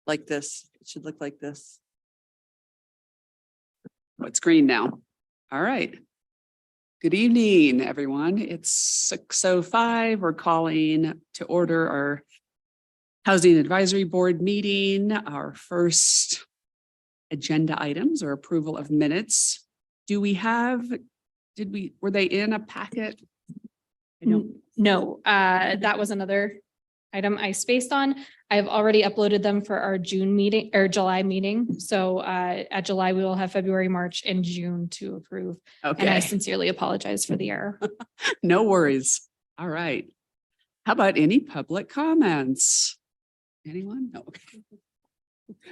like this. It should look like this. Oh, it's green now. All right. Good evening, everyone. It's 6:05. We're calling to order our Housing Advisory Board meeting. Our first agenda items are approval of minutes. Were they in a packet? I don't. No, that was another item I spaced on. I've already uploaded them for our June meeting or July meeting. So at July, we will have February, March, and June to approve. And I Okay, sincerely apologize for the error. no worries. All right. How about any public comments? Anyone? No. Okay.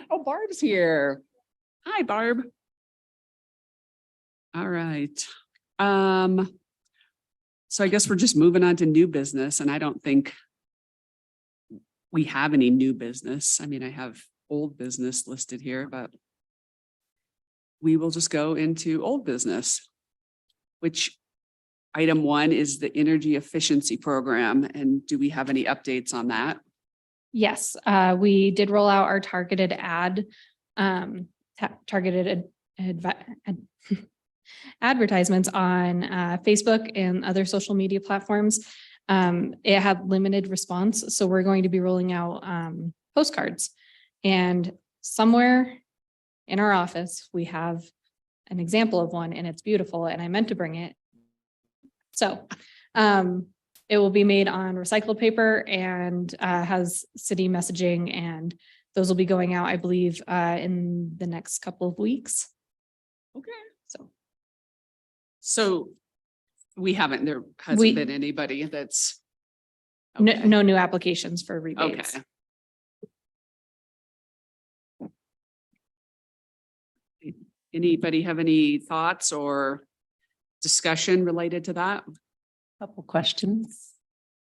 Oh, Barb's here. Hi, Barb. All right. So I guess we're just moving on to new business, and I don't think we have any new business. I mean, I have old business listed here, but we will just go into old business, which item 1 is the energy efficiency program. And do we have any updates on that? Yes, we did roll out our targeted advertisements on Facebook and other social media platforms. It had limited response, so we're going to be rolling out postcards. And somewhere in our office, we have an example of one, and it's beautiful, and I meant to bring it. So it will be made on recycled paper and has city messaging, and those will be going out, I believe, in the next couple of weeks. Okay. So there hasn't been anybody that's. Okay. no new applications for rebates. Okay. Anybody have any thoughts or discussion related to that? Couple questions.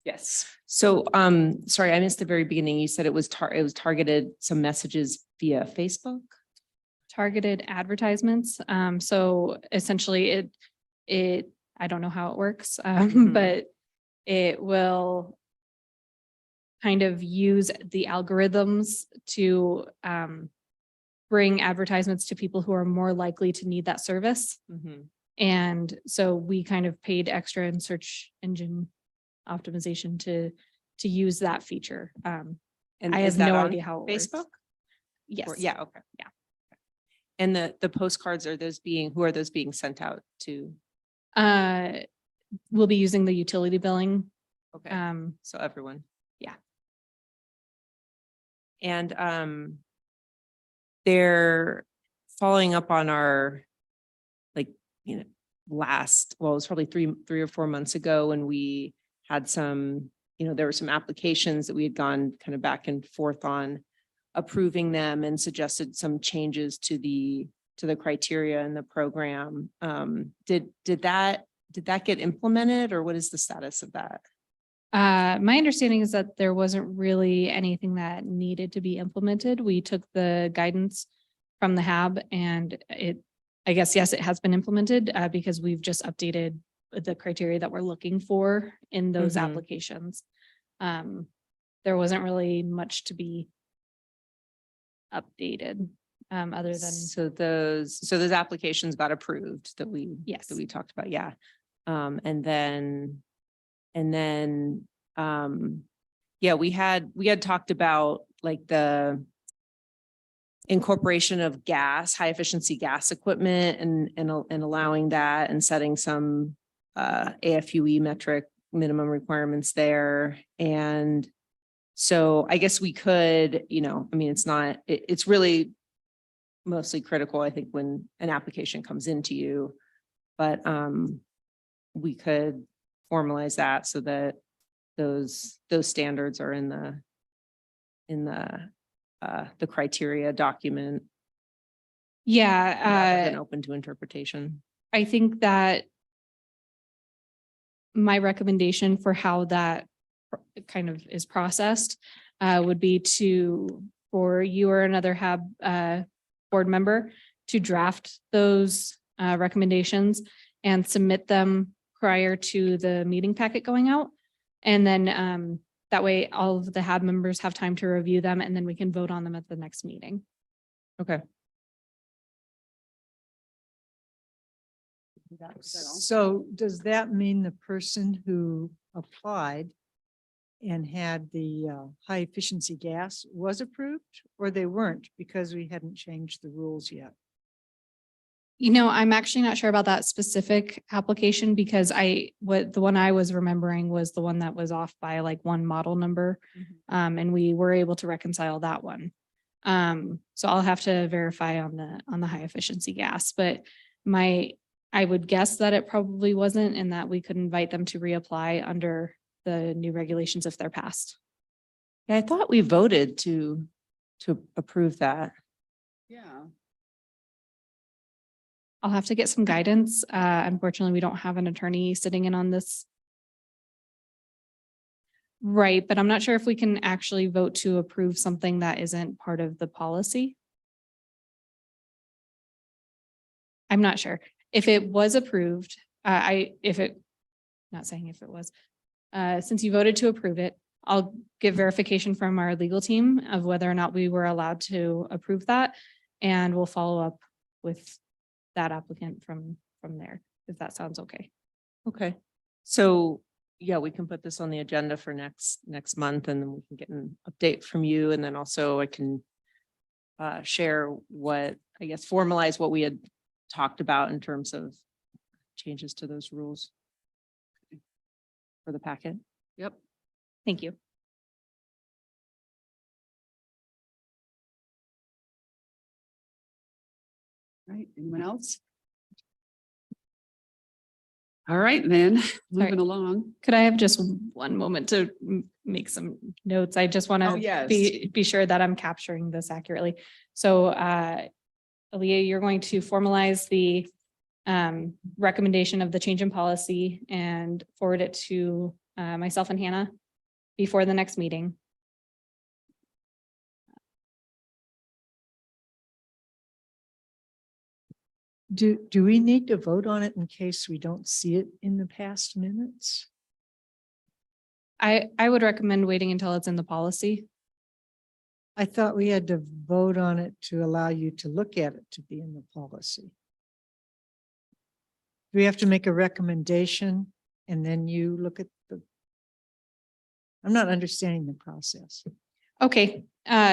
Yes. So, sorry, I missed the very beginning. You said it was targeted some messages via Facebook. Targeted advertisements. So essentially I don't know how it works, but it will kind of use the algorithms to bring advertisements to people who are more likely to need that service. And so we kind of paid extra in search engine optimization to use that feature. And I have no idea how it Facebook? works. Yes. Yeah. Okay. Yeah. And the postcards, who are those being sent out to? We'll be using the utility billing. Okay. So everyone. Yeah. And they're following up on our, it was probably three or 4 months ago when we had some, there were some applications that we had gone kind of back and forth on approving them and suggested some changes to the criteria in the program. Did that get implemented, or what is the status of that? My understanding is that there wasn't really anything that needed to be implemented. We took the guidance from the HAB, and I guess, yes, it has been implemented because we've just updated the criteria that we're looking for in those applications. There wasn't really much to be updated other than. So those applications got approved that we talked about. Yeah. And then we had talked about the incorporation of high efficiency gas equipment and allowing that and setting some AFUE metric minimum requirements there. And so I guess we could, it's really mostly critical, I think, when an application comes into you, but we could formalize that so that those standards are in the criteria document. Yeah. And open to interpretation. I think that my recommendation for how that kind of is processed would be for you or another HAB board member to draft those recommendations and submit them prior to the meeting packet going out. And then That way all of the HAB members have time to review them and then we can vote on them at the next meeting. Okay. So does that mean the person who applied and had the high efficiency gas was approved, or they weren't because we hadn't changed the rules yet? You know, I'm actually not sure about that specific application because the one I was remembering was the one that was off by like one model number. And we were able to reconcile that one. So I'll have to verify on the high efficiency gas, but I would guess that it probably wasn't and that we could invite them to reapply under the new regulations if they're passed. Yeah, I thought we voted to approve that. Yeah. I'll have to get some guidance. Unfortunately, we don't have an attorney sitting in on this. Right, but I'm not sure if we can actually vote to approve something that isn't part of the policy. I'm not sure. If it was approved, not saying if it was, since you voted to approve it, I'll get verification from our legal team of whether or not we were allowed to approve that. And we'll follow up with that applicant from there, if that sounds okay. Okay. So yeah, we can put this on the agenda for next month and then we can get an update from you. And then also I can share formalize what we had talked about in terms of changes to those rules for the packet. Yep. Thank you. Right. Anyone else? All right, then, moving along. Could I have just one moment to make some notes? I just want Oh, to yes. be sure that I'm capturing this accurately. So Aaliyah, you're going to formalize the recommendation of the change in policy and forward it to myself and Hannah before the next meeting. Do we need to vote on it in case we don't see it in the past minutes? I would recommend waiting until it's in the policy. I thought we had to vote on it to allow you to look at it to be in the policy. Do we have to make a recommendation and then you look at I'm not understanding the process. Okay,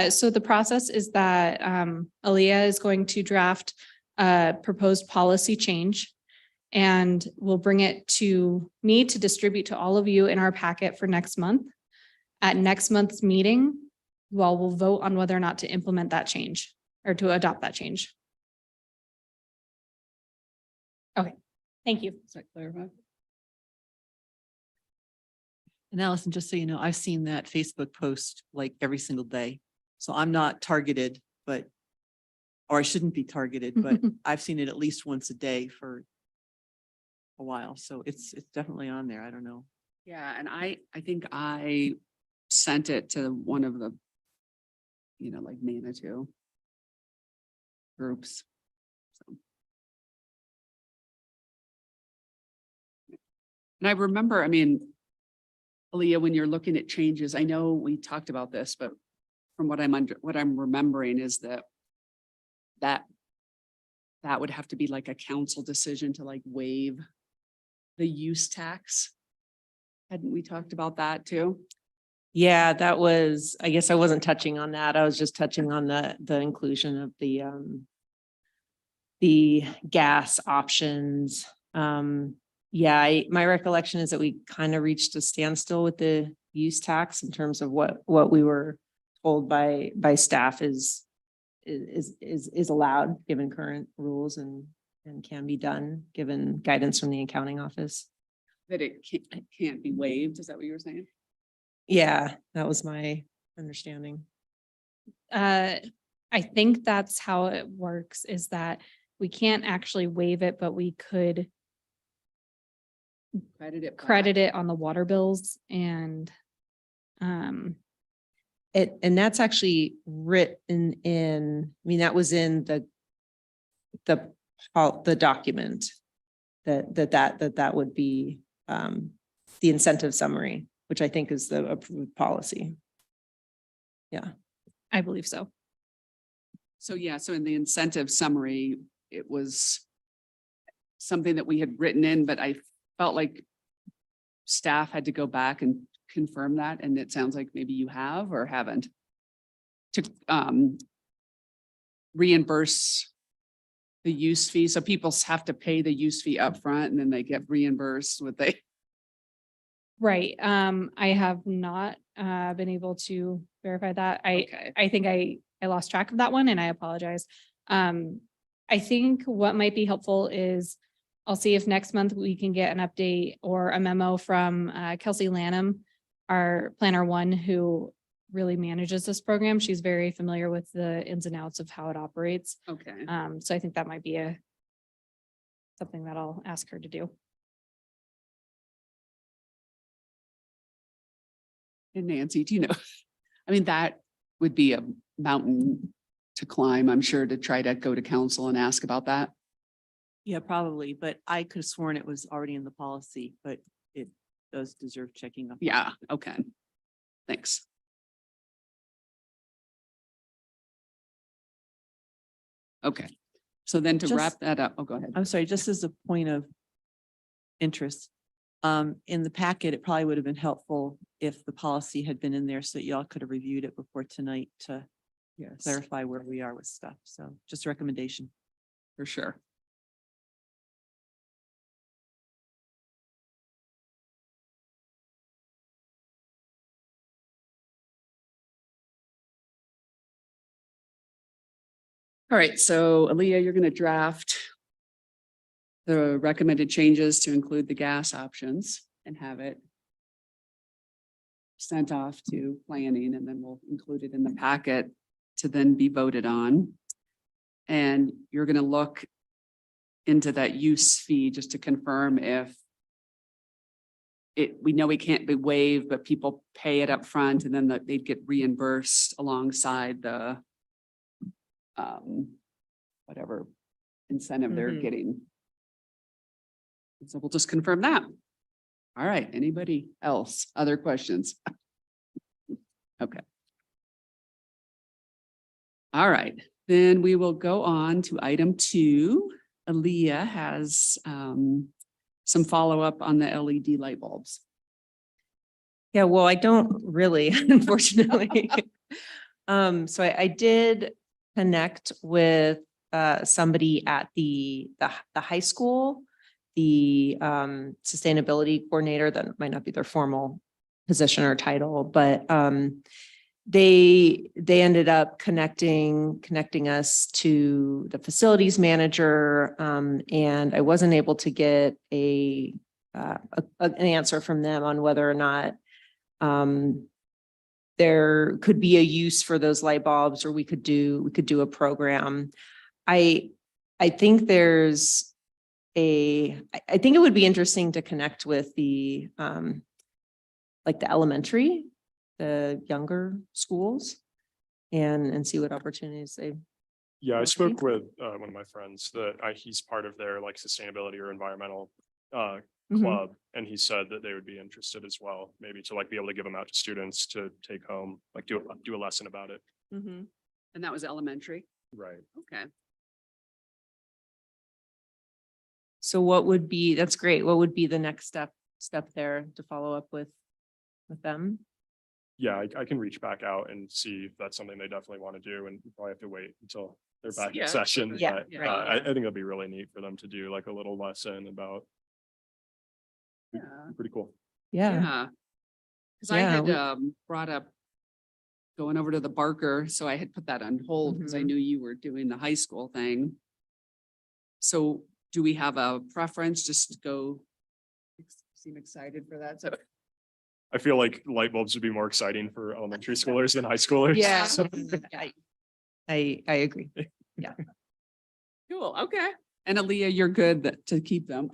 so the process is that Aaliyah is going to draft a proposed policy change and we'll bring it to me to distribute to all of you in our packet for next month. At next month's meeting, we'll vote on whether or not to implement that change or to adopt that change. Okay, thank you. Does that clarify? And Allison, just so you know, I've seen that Facebook post like every single day. So I'm not targeted, or I shouldn't be targeted, but I've seen it at least once a day for a while. So it's definitely on there. I don't know. Yeah, and I think I sent it to one of the, like Manitou groups. So. And I remember, Aaliyah, when you're looking at changes, I know we talked about this, but from what I'm remembering is that would have to be like a council decision to like waive the use tax. Hadn't we talked about that too? Yeah, that was, I guess I wasn't touching on that. I was just touching on the inclusion of the gas options. Yeah, my recollection is that we kind of reached a standstill with the use tax in terms of what we were told by staff is allowed given current rules and can be done given guidance from the accounting office. That it can't be waived. Is that what you were saying? Yeah, that was my understanding. I think that's how it works, is that we can't actually waive it, but we could credit it on the water bills and And that's actually written in, that was in the document that would be the incentive summary. which I think is the approved policy. I believe so. So yeah, so in the incentive summary, it was something that we had written in, but I felt like staff had to go back and confirm that, and it sounds like maybe you have or haven't. To reimburse the use fee, so people have to pay the use fee upfront and then they get reimbursed what they. Right. I have not been able to verify that. Okay. I think I lost track of that one and I apologize. I think what might be helpful is I'll see if next month we can get an update or a memo from Kelsey Lanham, our planner one, who really manages this program. She's very familiar with the ins and outs of how it operates. Okay. So I think that might be something that I'll ask her to do. And Nancy, do you know, I mean, that would be a mountain to climb, I'm sure, to try to go to council and ask about that. Yeah, probably, but I could have sworn it was already in the policy, but it does deserve checking up. Yeah, okay. Thanks. Okay, so then to wrap Just- that up, oh, go ahead. I'm sorry, just as a point of interest. In the packet, it probably would have been helpful if the policy had been in there so that y'all could have reviewed it before tonight to Yes, clarify where we are with stuff. So just a recommendation. for sure. All right, so Aaliyah, you're going to draft the recommended changes to include the gas options and have it sent off to planning, and then we'll include it in the packet to then be voted on. And you're going to look into that use fee just to confirm if we know it can't be waived, but people pay it up front and then they'd get reimbursed alongside the whatever incentive they're Mhm. getting. And so we'll just confirm that. All right, anybody else? Other questions? Okay. All right, then we will go on to item 2. Aaliyah has some follow-up on the LED light bulbs. Yeah, well, I don't really, unfortunately. So I did connect with somebody at the high school, the sustainability coordinator. That might not be their formal position or title, but they ended up connecting us to the facilities manager, and I wasn't able to get an answer from them on whether or not there could be a use for those light bulbs, or we could do a program. I think there's I think it would be interesting to connect with the like the elementary, the younger schools, and see what opportunities they. Yeah, I Okay. spoke with one of my friends that he's part of their like sustainability or environmental Mhm. club, and he said that they would be interested as well, maybe to like be able to give them out to students to take home, like do a lesson about it. Mhm. And that was elementary? Right. Okay. So that's great. What would be the next step there to follow up with them? Yeah, I can reach back out and see if that's something they definitely want to do, and we probably have to wait until they're back Yeah. in session. Yeah, but, right. I think it'll be really neat for them to do like a little lesson about. Yeah. Pretty cool. Yeah. Yeah. Cause I Yeah, had we- brought up going over to the Barker, so I had put that on hold because I Mhm. knew you were doing the high school thing. So do we have a preference just to go? Seem excited for that, so. I feel like light bulbs would be more exciting for elementary schoolers than high schoolers. Yeah. So- I agree. Cool, okay. And Aaliyah, you're good to keep them.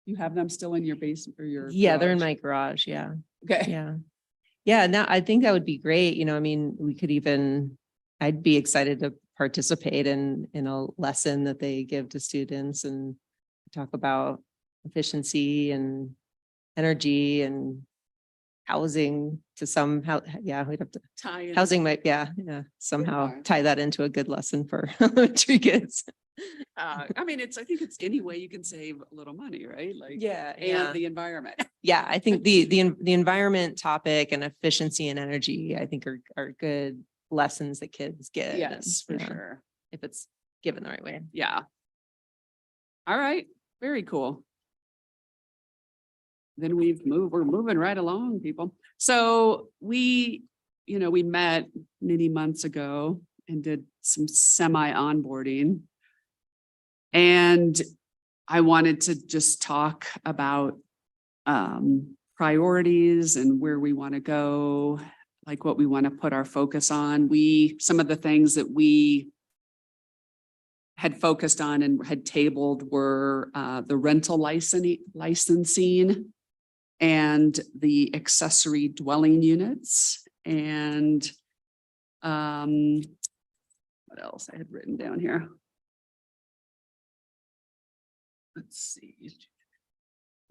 You have them still in your basement or your? Yeah, they're in garage? my garage. Yeah. Okay. Yeah. Yeah, no, I think that would be great. I mean, we could I'd be excited to participate in a lesson that they give to students and talk about efficiency and energy and housing to some, how, yeah, we'd have to, Tie in. housing might, yeah, somehow Yeah. tie that into a good lesson for elementary kids. I mean, I think it's any way you can save a little money, right? Like. Yeah, And the environment. Yeah, I think the environment topic and efficiency and energy, I think are good lessons that kids get. and, Yes, for yeah, sure. if it's given the right way. Yeah. All right, very cool. Then we're moving right along, people. So we met many months ago and did some semi onboarding. And I wanted to just talk about priorities and where we want to go, like what we want to put our focus on. Some of the things that we had focused on and had tabled were the rental licensing and the accessory dwelling units and what else I had written down here? Let's see.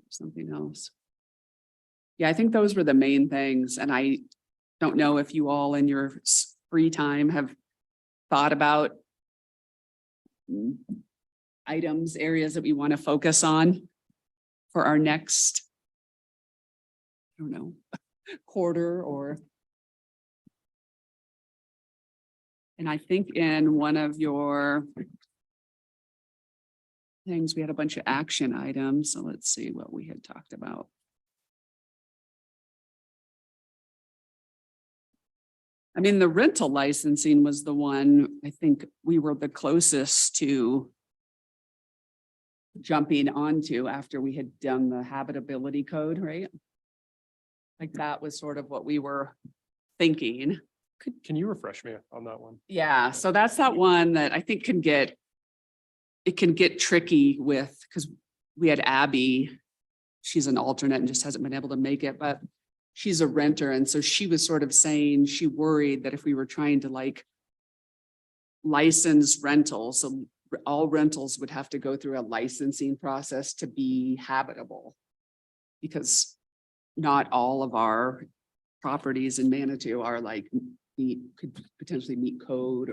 Something else. Yeah, I think those were the main things. And I don't know if you all in your free time have thought about items, areas that we want to focus on for our next, I don't know, quarter or. And I think in one of your things, we had a bunch of action items. So let's see what we had talked about. I mean, the rental licensing was the one, I think we were the closest to jumping onto after we had done the habitability code, right? Like that was sort of what we were thinking. Can you refresh me on that one? Yeah, so that's that one that I think can get tricky with, because we had Abby, she's an alternate and just hasn't been able to make it, but she's a renter. And so she was sort of saying she worried that if we were trying to like license rentals, so all rentals would have to go through a licensing process to be habitable. Because not all of our properties in Manitou are like could potentially meet code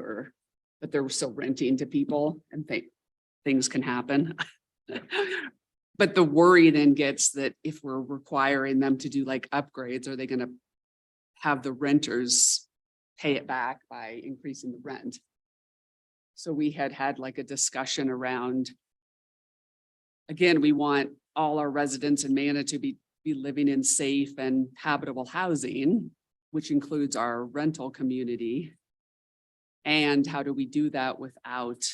but they're still renting to people and things can happen. But the worry then gets that if we're requiring them to do like upgrades, are they going to have the renters pay it back by increasing the rent? So we had like a discussion around, again, we want all our residents in Manitou to be living in safe and habitable housing, which includes our rental community. And how do we do that without,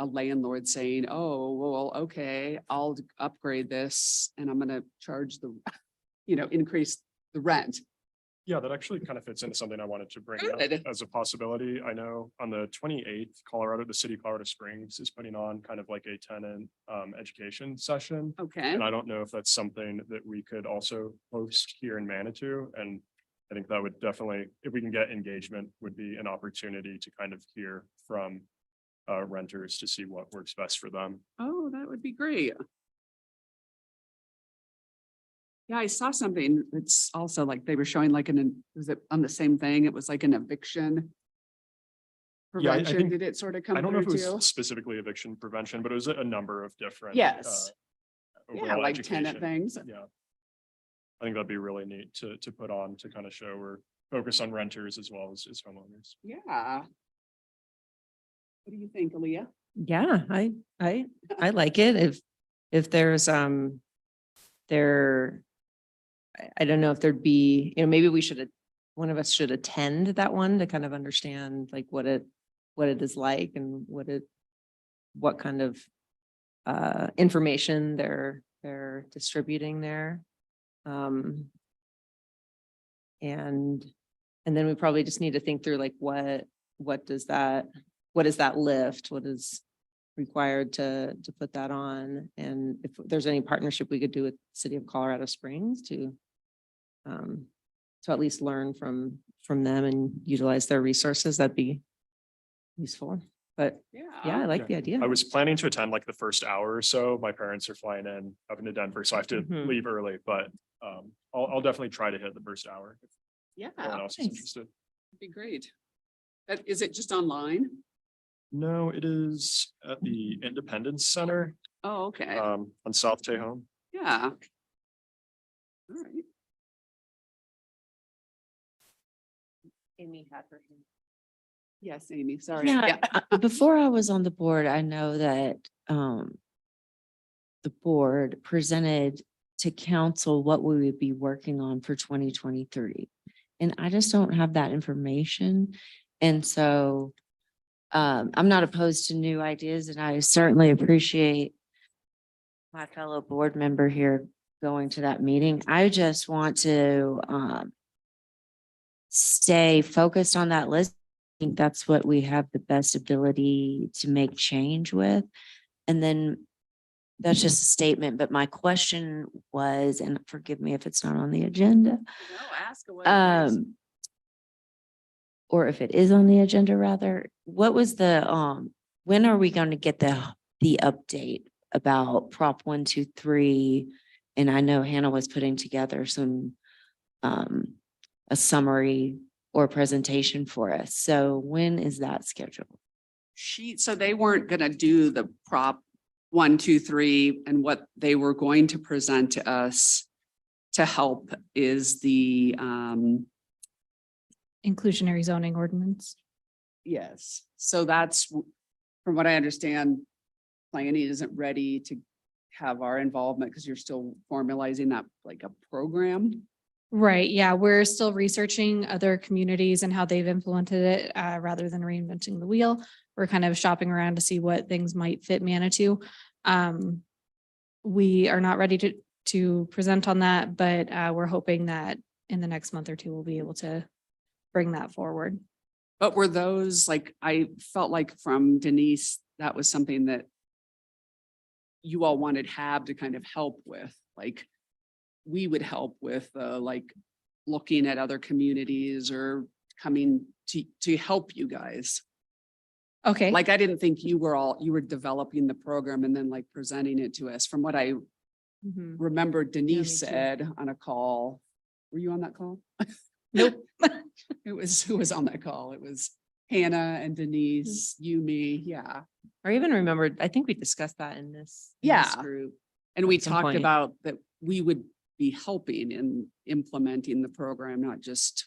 a landlord saying, oh, well, okay, I'll upgrade this and I'm going to charge increase the rent. Yeah, that actually kind of fits into something I wanted to bring up Good. as a possibility. I know on the 28th, the city of Colorado Springs is putting on kind of like a tenant education session. Okay. And I don't know if that's something that we could also host here in Manitou. And I think that would definitely, if we can get engagement, would be an opportunity to kind of hear from renters to see what works best for them. Oh, that would be great. Yeah, I saw something. It's also like they were showing like was it on the same thing? It was like an eviction Yeah, I prevention. think- Did it sort of come I don't know if through it too? was specifically eviction prevention, but it was a number of different. Yes. Yeah, overall like tenant education. things. Yeah. I think that'd be really neat to put on to kind of show we're focused on renters as well as homeowners. Yeah. What do you think, Aaliyah? Yeah, I like it. If there's I don't know if there'd be, maybe one of us should attend that one to kind of understand like what it is like and what kind of information they're distributing there. And then we probably just need to think through like what is that lift? What is required to put that on? And if there's any partnership we could do with the City of Colorado Springs to at least learn from them and utilize their resources, that'd be useful. But yeah, I like the idea. I was planning to attend like the first hour or so. My parents are flying in up into Denver, so I have to Mhm. leave early, but I'll definitely try to hit the first hour if Yeah, anyone else is that'd interested. be great. Is it just online? No, it is at the Independence Center, Oh, okay. on South Tejon. Yeah. All right. Amy had her hand. Yes, Amy, sorry. Yeah, before I was on the board, I know that the board presented to council what we would be working on for 2023. And I just don't have that information. And so I'm not opposed to new ideas, and I certainly appreciate my fellow board member here going to that meeting. I just want to stay focused on that list. I think that's what we have the best ability to make change with. And then that's just a statement, but my question was, and forgive me if it's not on the agenda, No, ask away. Please. or if it is on the agenda rather, what was the, when are we going to get the update about Prop 123? And I know Hannah was putting together some, a summary or presentation for us. So when is that scheduled? So they weren't gonna do the Prop 123, and what they were going to present to us to help is the Inclusionary zoning ordinance. yes. So that's, from what I understand, planning isn't ready to have our involvement because you're still formalizing that like a program. Right, yeah, we're still researching other communities and how they've implemented it, rather than reinventing the wheel. We're kind of shopping around to see what things might fit Manitou. We are not ready to present on that, but we're hoping that in the next month or two, we'll be able to bring that forward. But were those like, I felt like from Denise, that was something that you all wanted HAB to kind of help with, like we would help with like looking at other communities or coming to help you guys. Okay. Like, I didn't think you were developing the program and then like presenting it to us. From what I Mhm. remember Denise too. said on a call. Were you on that call? Nope. Who was on that call? It was Hannah and Denise, you, me, yeah. Or even remembered, I think we discussed that in this Yeah. group. And we At some talked point. about that we would be helping in implementing the program, not just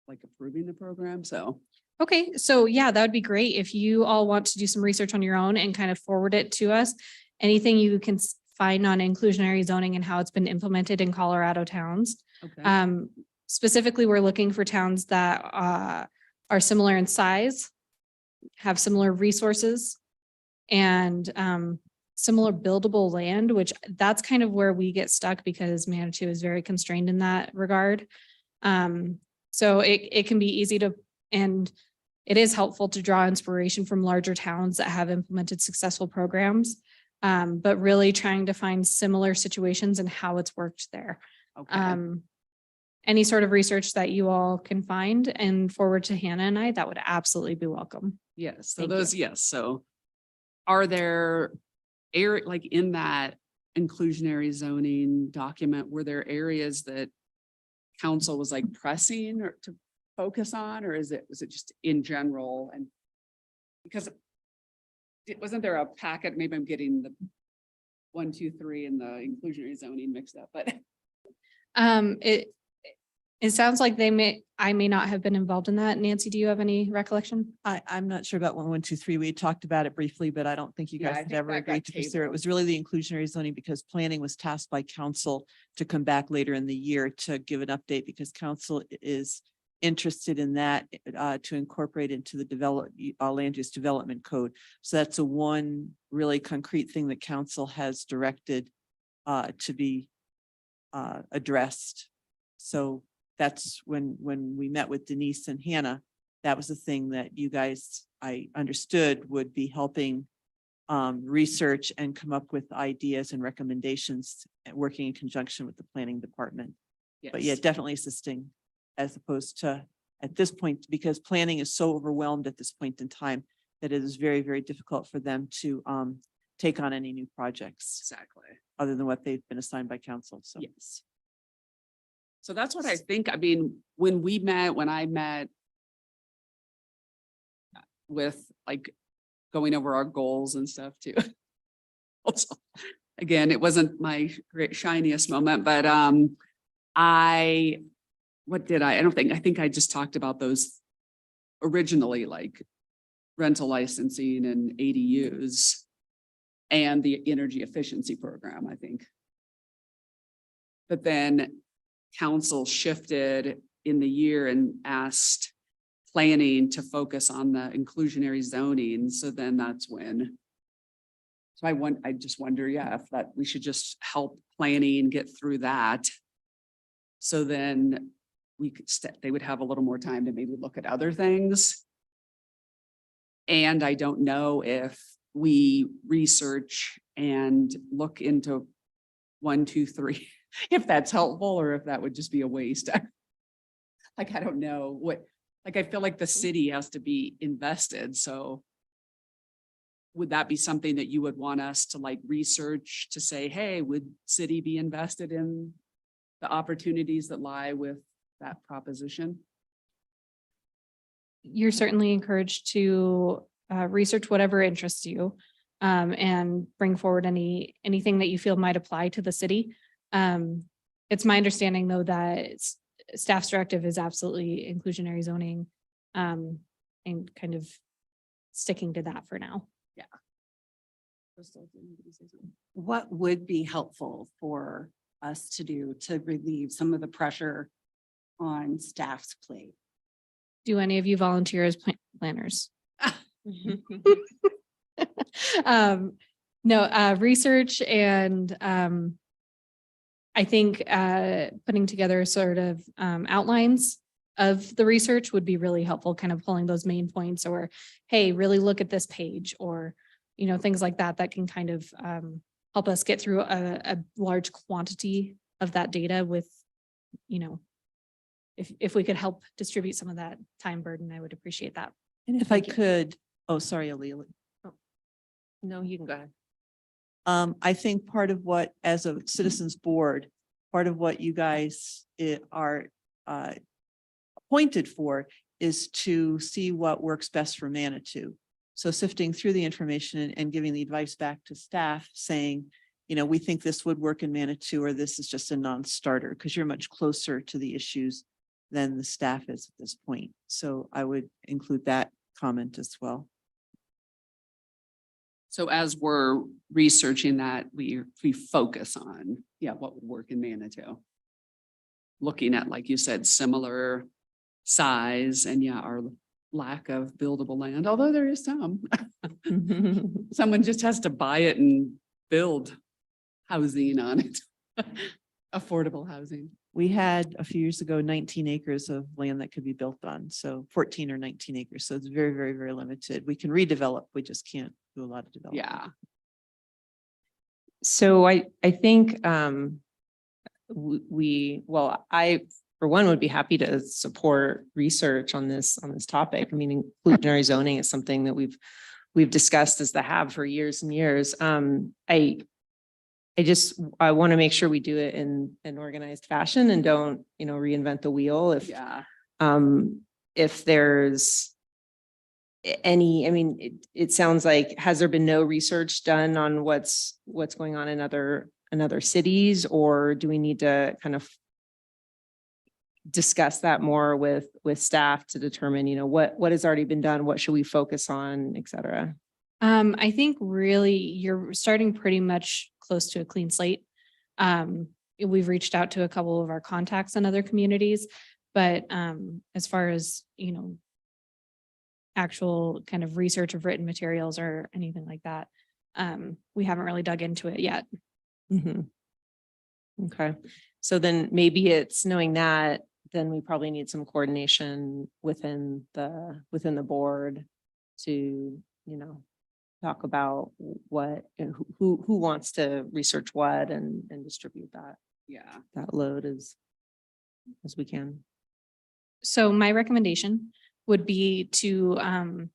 like approving the program, so. Okay, so yeah, that would be great if you all want to do some research on your own and kind of forward it to us. Anything you can find on inclusionary zoning and how it's been implemented in Colorado towns. Okay. Specifically, we're looking for towns that are similar in size, have similar resources, and similar buildable land, which that's kind of where we get stuck because Manitou is very constrained in that regard. So it can be easy to, and it is helpful to draw inspiration from larger towns that have implemented successful programs, but really trying to find similar situations and how it's worked there. Okay. Any sort of research that you all can find and forward to Hannah and I, that would absolutely be welcome. Yes, so Thank those, yes, so are there like in that inclusionary zoning document, were there areas that council was like pressing or to focus on, or was it just in general? And because wasn't there a packet, maybe I'm getting the 1, 2, 3 and the inclusionary zoning mixed up, but It sounds like I may not have been involved in that. Nancy, do you have any recollection? I'm not sure about 1, 1, 2, 3. We had talked about it briefly, but I don't think you Yeah, I guys had think ever that got agreed to pursue it. It tabled. was really the inclusionary zoning because planning was tasked by council to come back later in the year to give an update because council is interested in that to incorporate into the land use development code. So that's a one really concrete thing that council has directed to be addressed. So that's when we met with Denise and Hannah, that was the thing that you guys, I understood would be helping research and come up with ideas and recommendations, working in conjunction with the planning department. But yeah, yes. definitely assisting as opposed to at this point, because planning is so overwhelmed at this point in time that it is very, very difficult for them to take on any new projects Exactly. other than what they've been assigned by council. So Yes. So that's what I think. I mean, when I met with like going over our goals and stuff too. Also, again, it wasn't my great shiniest moment, but I think I just talked about those originally, like rental licensing and ADUs and the energy efficiency program, I think. But then council shifted in the year and asked planning to focus on the inclusionary zoning. So then that's when. So I just wonder, if that we should just help planning get through that. So then we could they would have a little more time to maybe look at other things. And I don't know if we research and look into 1, 2, 3, if that's helpful or if that would just be a waste. Like, I don't know I feel like the city has to be invested. So would that be something that you would want us to like research to say, hey, would city be invested in the opportunities that lie with that proposition? You're certainly encouraged to research whatever interests you and bring forward anything that you feel might apply to the city. It's my understanding, though, that staff's directive is absolutely inclusionary zoning and kind of sticking to that for now. What would be helpful for us to do to relieve some of the pressure on staff's plate? Do any of you volunteer as planners? No, research and I think putting together sort of outlines of the research would be really helpful, kind of pulling those main points or, hey, really look at this page or, things like that, that can kind of help us get through a large quantity of that data with, if we could help distribute some of that time burden, I would appreciate that. And if I Thank you. could, oh, sorry, Aaliyah. No, you can go ahead. I think part of what, as a citizens board, part of what you guys are appointed for is to see what works best for Manitou. So sifting through the information and giving the advice back to staff saying, we think this would work in Manitou, or this is just a non-starter, because you're much closer to the issues than the staff is at this point. So I would include that comment as well. So as we're researching that, we focus on, what would work in Manitou. Looking at, like you said, similar size and our lack of buildable land, although there is some. Someone just has to buy it and build housing on it. Affordable housing. We had a few years ago, 19 acres of land that could be built on. So 14 or 19 acres. So it's very, very, very limited. We can redevelop. We just can't do a lot of development. Yeah. So I think I, for one, would be happy to support research on this topic. I mean, inclusionary zoning is something that we've discussed as the HAB for years and years. I want to make sure we do it in an organized fashion and don't, reinvent the wheel. If there's any, it sounds like, has there been no research done on what's going on in other cities, or do we need to kind of discuss that more with staff to determine, what has already been done, what should we focus on, et cetera? I think really you're starting pretty much close to a clean slate. We've reached out to a couple of our contacts in other communities, but as far as, actual kind of research of written materials or anything like that, we haven't really dug into it yet. Mm-hmm. Okay. So then maybe it's knowing that, then we probably need some coordination within the board to, talk about what, who wants to research what and distribute that load as we can. So my recommendation would be to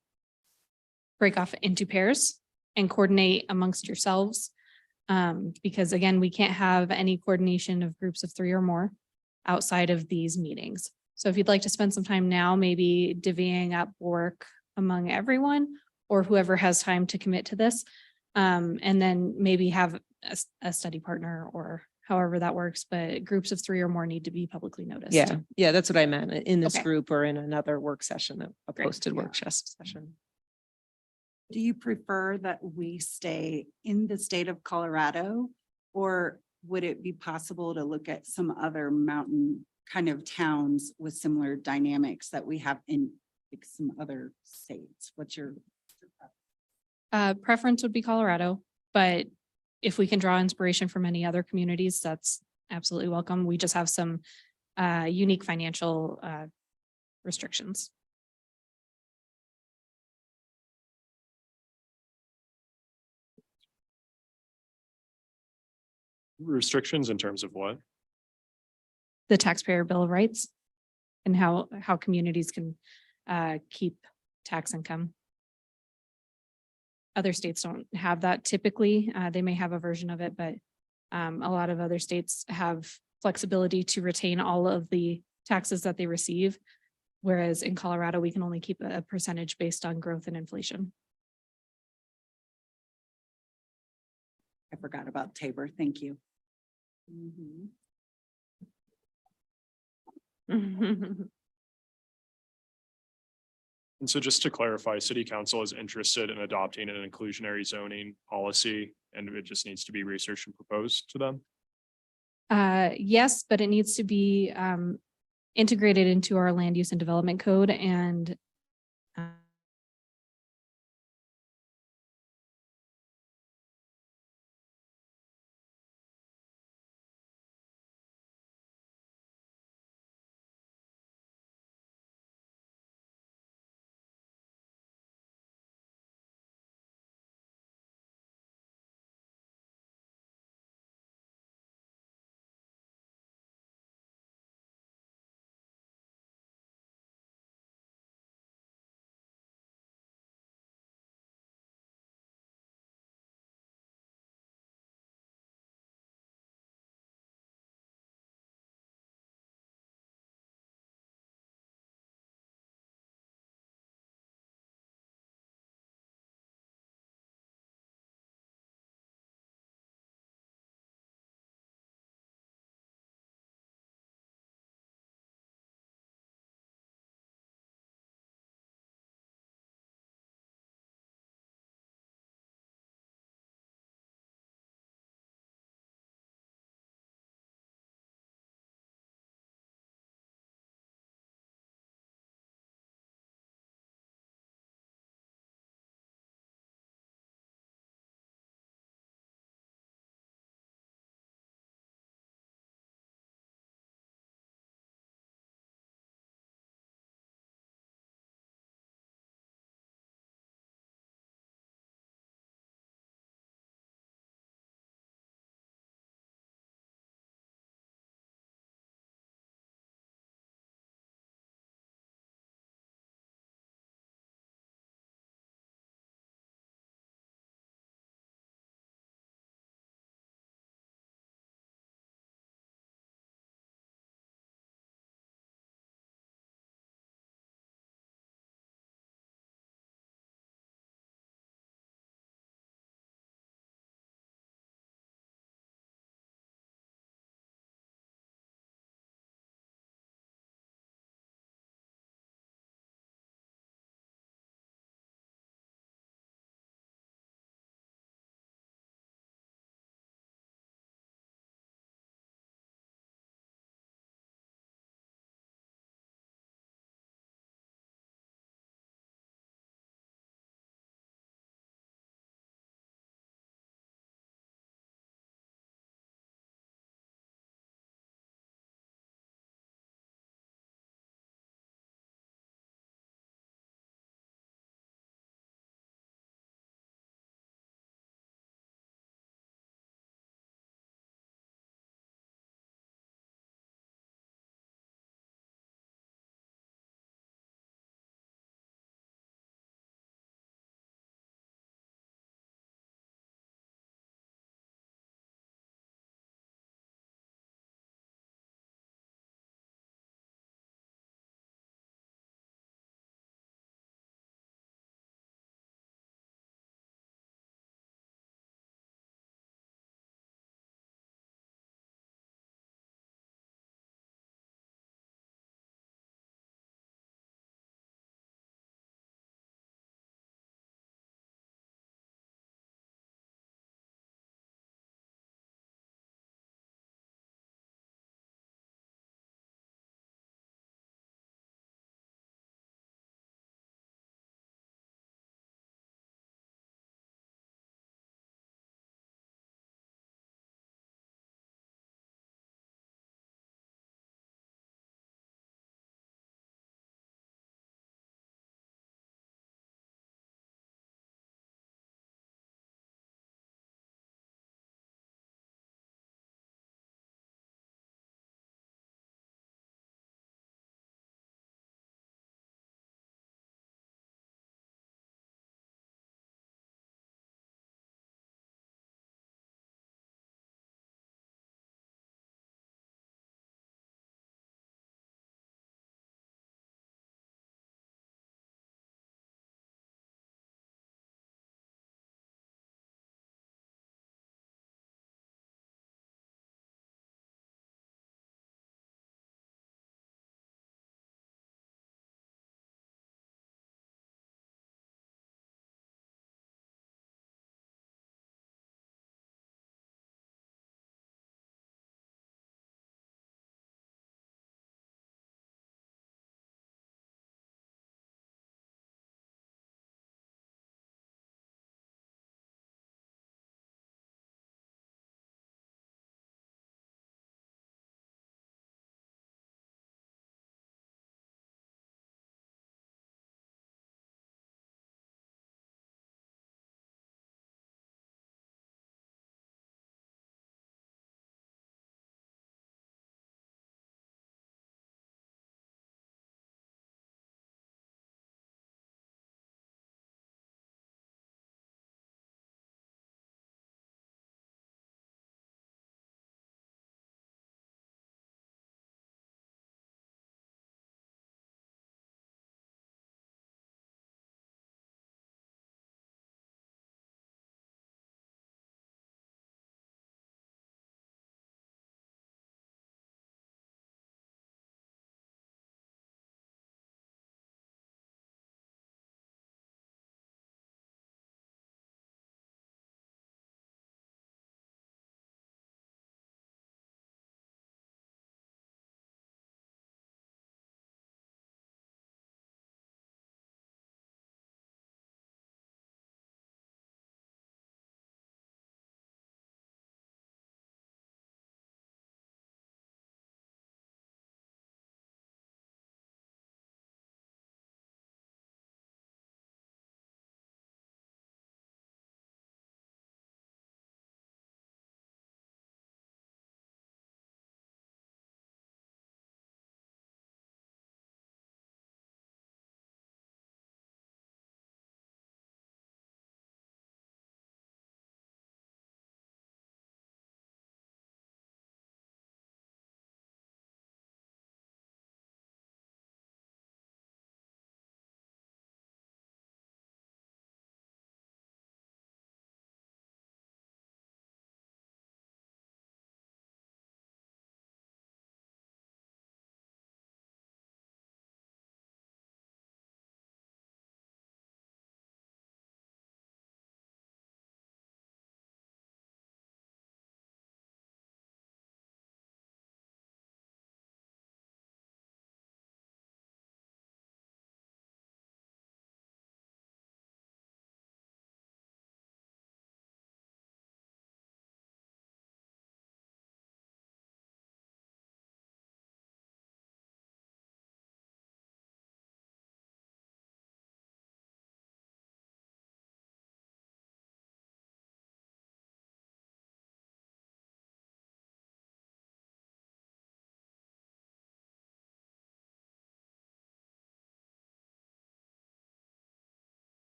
break off into pairs and coordinate amongst yourselves. Because again, we can't have any coordination of groups of 3 or more. outside of these meetings. So if you'd like to spend some time now, maybe divvying up work among everyone or whoever has time to commit to this. And then maybe have a study partner or however that works, but groups of 3 or more need to be publicly noticed. Yeah, yeah, that's what I meant, in this Okay. group or in another work session, a Great. posted Yeah. work session. Do you prefer that we stay in the state of Colorado? Or would it be possible to look at some other mountain kind of towns with similar dynamics that we have in like some other states? What's your? Preference would be Colorado, but if we can draw inspiration from any other communities, that's absolutely welcome. We just have some unique financial restrictions. Restrictions in terms of what? The taxpayer bill of rights and how communities can keep tax income. Other states don't have that typically. They may have a version of it, but a lot of other states have flexibility to retain all of the taxes that they receive. Whereas in Colorado, we can only keep a percentage based on growth and inflation. I forgot about Tabor. Thank you. And so just to clarify, city council is interested in adopting an inclusionary zoning policy and it just needs to be researched and proposed to them. Yes, but it needs to be integrated into our land use and development code. And